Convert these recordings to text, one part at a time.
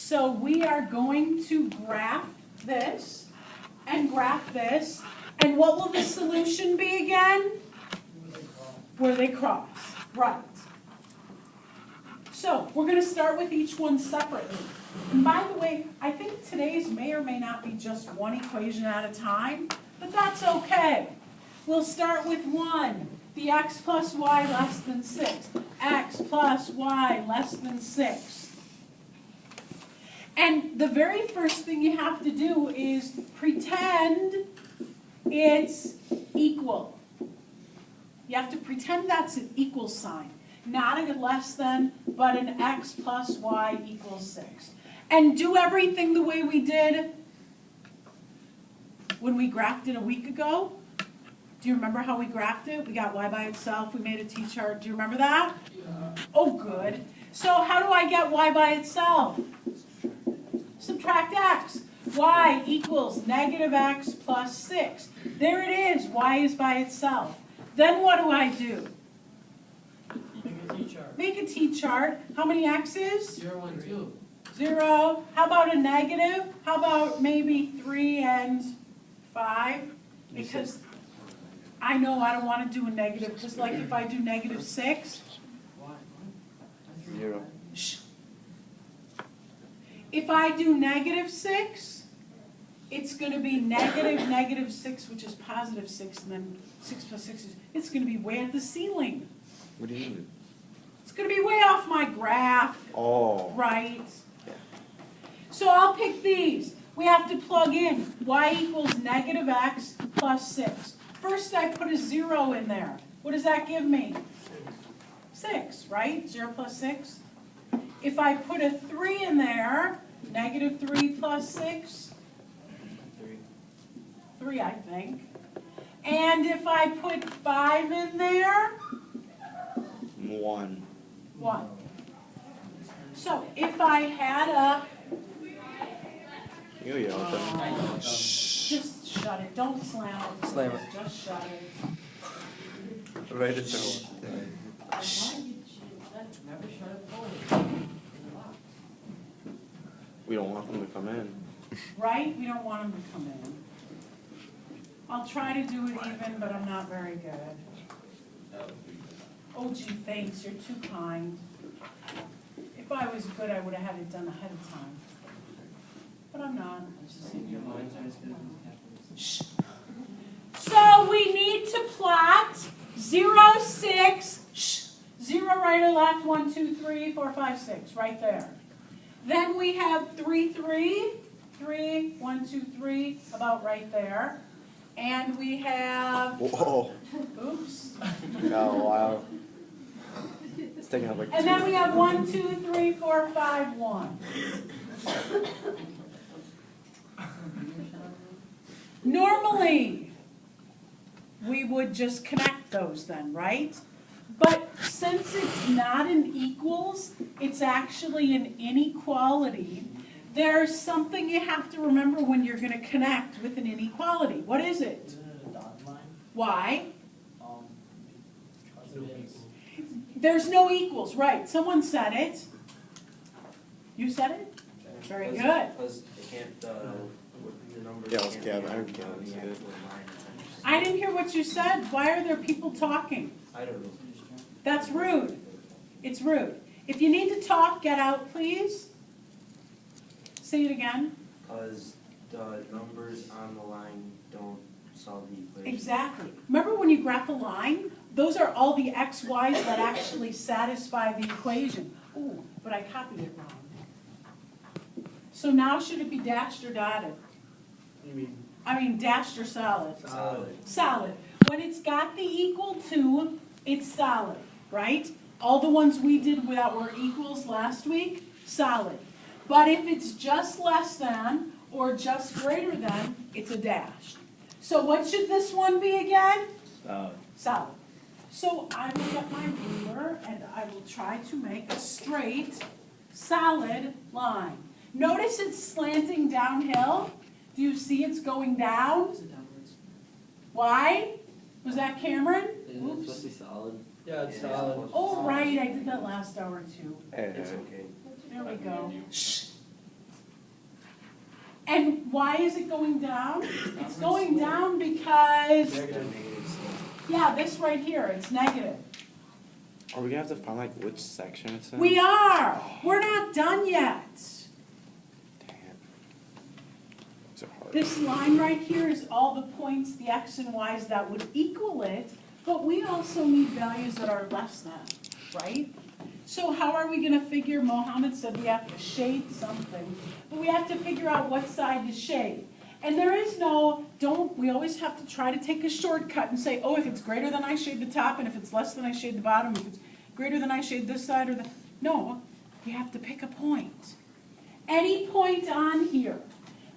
So we are going to graph this and graph this. And what will the solution be again? Where they cross. Right. So we're going to start with each one separately. And by the way, I think today's may or may not be just one equation at a time, but that's okay. We'll start with 1, the x plus y less than 6. X plus y less than 6. And the very first thing you have to do is pretend it's equal. You have to pretend that's an equal sign. Not a less than, but an x plus y equals 6. And do everything the way we did when we graphed it a week ago. Do you remember how we graphed it? We got y by itself. We made a t-chart. Do you remember that? Yeah. Oh, good. So how do I get y by itself? Subtract x. Y equals negative x plus 6. There it is. Y is by itself. Then what do I do? Make a t-chart. Make a t-chart. How many x's? 0, 1, 2. 0. How about a negative? How about maybe 3 and 5? Because I know I don't want to do a negative, because like if I do negative 6, Why? 0. shh. If I do negative 6, it's going to be negative 6, which is positive 6, and then 6 plus 6 is, it's going to be way at the ceiling. What do you mean? It's going to be way off my graph. Oh. Right? Yeah. So I'll pick these. We have to plug in y equals negative x plus 6. First I put a 0 in there. What does that give me? 6, right? 0 plus 6. If I put a 3 in there, negative 3 plus 6, 3 I think. And if I put 5 in there, 1. 1. So if I had a, You yell at them. just shut it, don't slam it. Slam it. Just shut it. Right at the Never shut it forward. We don't want them to come in. Right? We don't want them to come in. I'll try to do it even, but I'm not very good. Oh, gee, thanks. You're too kind. If I was good, I would have had it done ahead of time. But I'm not. Shh. So we need to plot 0, 6, shh, 0 right or left, 1, 2, 3, 4, 5, 6, right there. Then we have 3, 3, 3, 1, 2, 3, about right there. And we have, Whoa. oops. Oh, wow. It's taking up like And then we have 1, 2, 3, 4, 5, 1. Normally, we would just connect those then, right? But since it's not an equals, it's actually an inequality. There's something you have to remember when you're going to connect with an inequality. What is it? Isn't it a dotted line? Why? Because it is. There's no equals, right? Someone said it. You said it? Very good. Because it can't, the numbers. Yeah, it was can't Gavin. be I heard on Gavin the said it. actual line. I didn't hear what you said. Why are there people talking? I don't know. That's rude. It's rude. If you need to talk, get out, please. Say it again. Because the numbers on the line don't solve the equation. Exactly. Remember when you graph a line? Those are all the x, y's that actually satisfy the equation. Ooh, but I copied it wrong. So now should it be dashed or dotted? You mean? I mean dashed or solid? Solid. Solid. When it's got the equal to, it's solid, right? All the ones we did that were equals last week, solid. But if it's just less than or just greater than, it's a dash. So what should this one be again? Solid. So I will get my ruler and I will try to make a straight, solid line. Notice it's slanting downhill. Do you see it's going down? Is it downwards? Why? Was that Cameron? Isn't it Oops. supposed to be solid? Yeah, it's Yeah, solid. it's Oh, right, I did that last hour too. Hey, It's okay. There we go. Shh. And why is it going down? It's going down because, That negative slope. yeah, this right here, it's negative. Are we gonna have to find like which section it's in? We are. We're not done yet. Damn. These are hard. This line right here is all the points, the x and y's that would equal it, but we also need values that are less than, right? So how are we gonna figure, Mohammed said we have to shade something, but we have to figure out what side to shade. And there is no, we always have to try to take a shortcut and say, oh, if it's greater than I shade the top, and if it's less than I shade the bottom, if it's greater than I shade this side or the, no, you have to pick a point. Any point on here.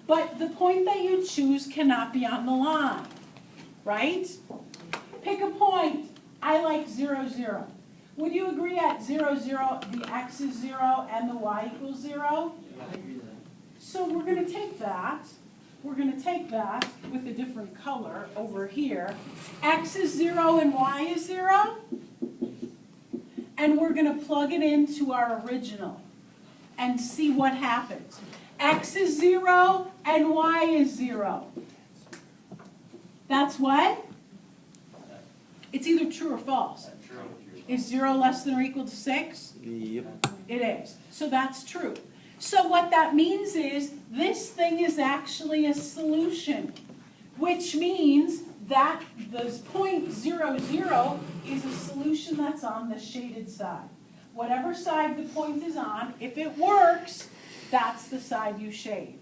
But the point that you choose cannot be on the line, right? Pick a point. I like 0, 0. Would you agree at 0, 0, the x is 0 and the y equals 0? I agree with that. So we're going to take that. We're going to take that with a different color over here. X is 0 and y is 0. And we're going to plug it into our original and see what happens. X is 0 and y is 0. That's what? It's either true or false. True. Is 0 less than or equal to 6? Yep. It is. So that's true. So what that means is this thing is actually a solution, which means that the point 0, 0 is a solution that's on the shaded side. Whatever side the point is on, if it works, that's the side you shade.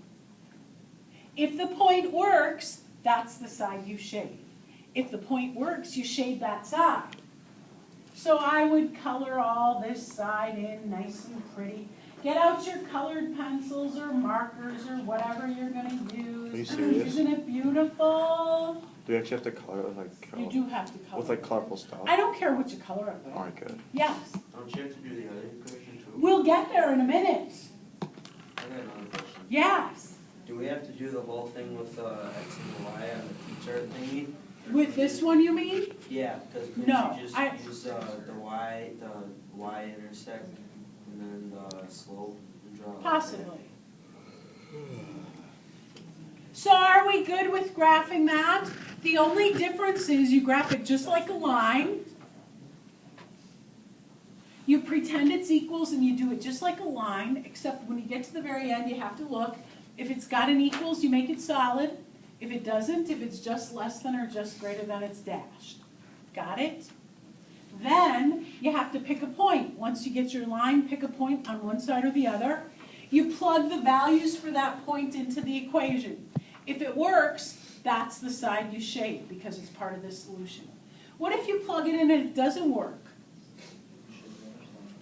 If the point works, that's the side you shade. If the point works, you shade that side. So I would color all this side in nice and pretty. Get out your colored pencils or markers or whatever you're going to use. Are you serious? Isn't it beautiful? Do we actually have to color it with like You do have to color. with like colorful stuff? I don't care what you color it with. Alright, good. Yes. Don't you have to do the other equation too? We'll get there in a minute. I got another question. Yes. Do we have to do the whole thing with X and Y on the T-chart thingy? With this one, you mean? Yeah, because No, you just I- use the Y intersect and then the slope and draw. Possibly. So are we good with graphing that? The only difference is you graph it just like a line. You pretend it's equals and you do it just like a line, except when you get to the very end, you have to look. If it's got an equals, you make it solid. If it doesn't, if it's just less than or just greater than, it's dashed. Got it? Then you have to pick a point. Once you get your line, pick a point on one side or the other. You plug the values for that point into the equation. If it works, that's the side you shade because it's part of the solution. What if you plug it in and it doesn't work?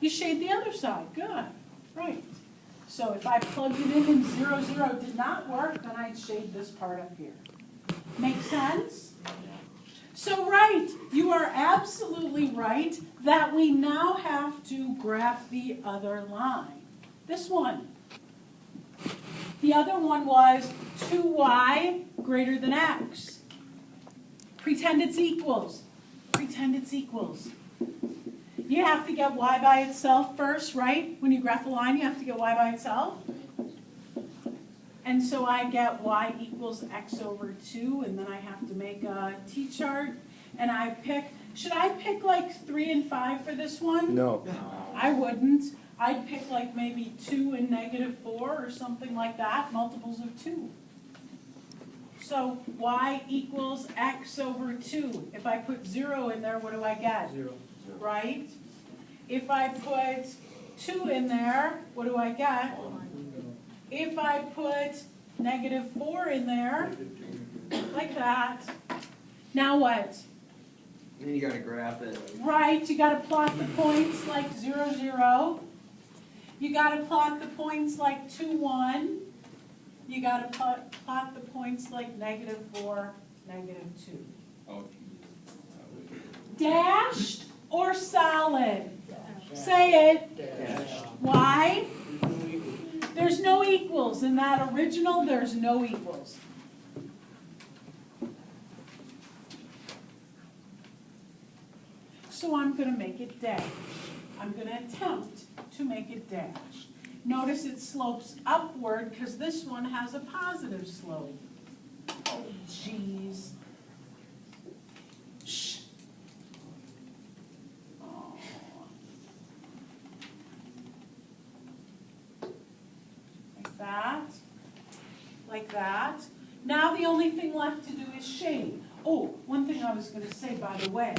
You shade the other side. Good. Right. So if I plugged it in and 0, 0 did not work, then I'd shade this part up here. Make sense? So right, you are absolutely right that we now have to graph the other line. This one. The other one was 2y greater than x. Pretend it's equals. Pretend it's equals. You have to get y by itself first, right? When you graph a line, you have to get y by itself. And so I get y equals x over 2, and then I have to make a t-chart. And I pick, should I pick like 3 and 5 for this one? No. I wouldn't. I'd pick like maybe 2 and -4 or something like that, multiples of 2. So y equals x over 2. If I put 0 in there, what do I get? 0. Right? If I put 2 in there, what do I get? If I put -4 in there, like that, now what? Then you gotta graph it. Right, you gotta plot the points like 0, 0. You gotta plot the points like 2, 1. You gotta plot the points like -4, -2. Dashed or solid? Say it. Dash. Why? There's no equals. In that original, there's no equals. So I'm going to make it dash. I'm going to attempt to make it dash. Notice it slopes upward because this one has a positive slope. Oh, jeez. Shh. Oh. Like that. Like that. Now the only thing left to do is shade. Oh, one thing I was going to say, by the way.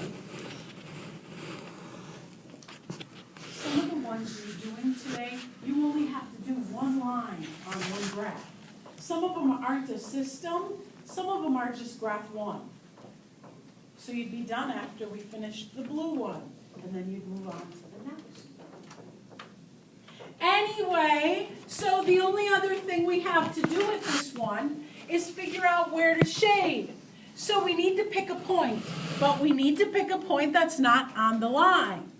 Some of the ones you're doing today, you only have to do one line on one graph. Some of them aren't a system, some of them are just graph one. So you'd be done after we finished the blue one, and then you'd move on to the next. Anyway, so the only other thing we have to do with this one is figure out where to shade. So we need to pick a point, but we need to pick a point that's not on the line.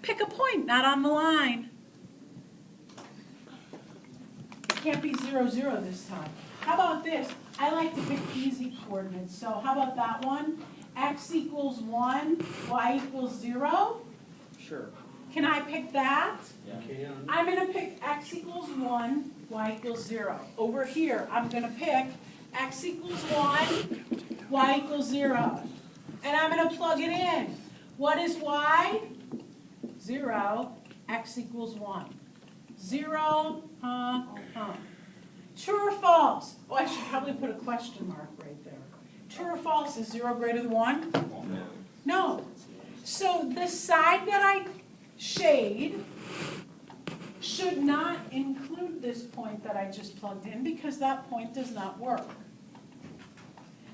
Pick a point, not on the line. It can't be 0, 0 this time. How about this? I like to pick easy coordinates. So how about that one? X equals 1, y equals 0. Sure. Can I pick that? Yeah. I'm going to pick x equals 1, y equals 0. Over here, I'm going to pick x equals 1, y equals 0. And I'm going to plug it in. What is y? 0, x equals 1. 0, True or false? Oh, I should probably put a question mark right there. True or false, is 0 greater than 1? No. So the side that I shade should not include this point that I just plugged in because that point does not work.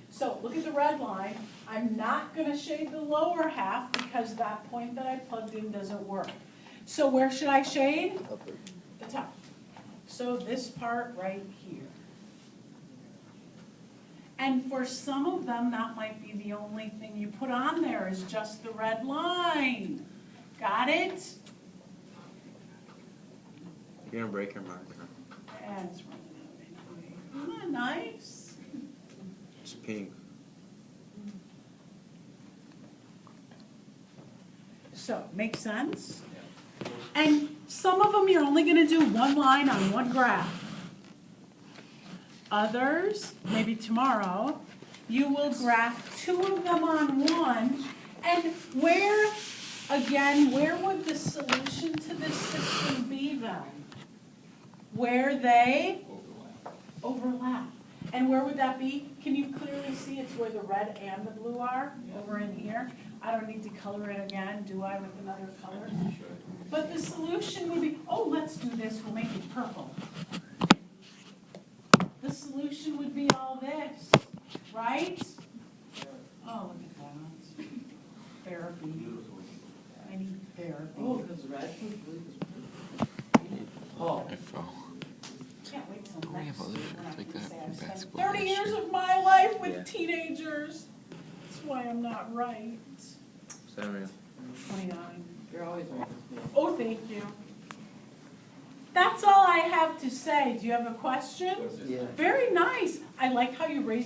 So look at the red line. I'm not going to shade the lower half because that point that I plugged in doesn't work. So where should I shade? The top. So this part right here. And for some of them, that might be the only thing you put on there is just the red line. Got it? You're gonna break your marker. That's right. Isn't that nice? It's pink. So, makes sense? And some of them you're only going to do one line on one graph. Others, maybe tomorrow, you will graph 2 of them on one. And where, again, where would the solution to this system be then? Where they overlap. And where would that be? Can you clearly see it's where the red and the blue are? Over in here. I don't need to color it again, do I, with another color? But the solution would be, oh, let's do this, we'll make it purple. The solution would be all this, right? Oh, look at that. Therapy. I need therapy. Oh, because red was blue. Oh. Can't wait till We next have other year when I shirts like can that say from I've spent basketball 30 last years year. of my life with Yeah. teenagers. That's why I'm not right. Samuel. 29. You're always right. Oh, thank you. That's all I have to say. Do you have a question? Yeah. Very nice. I like how you raised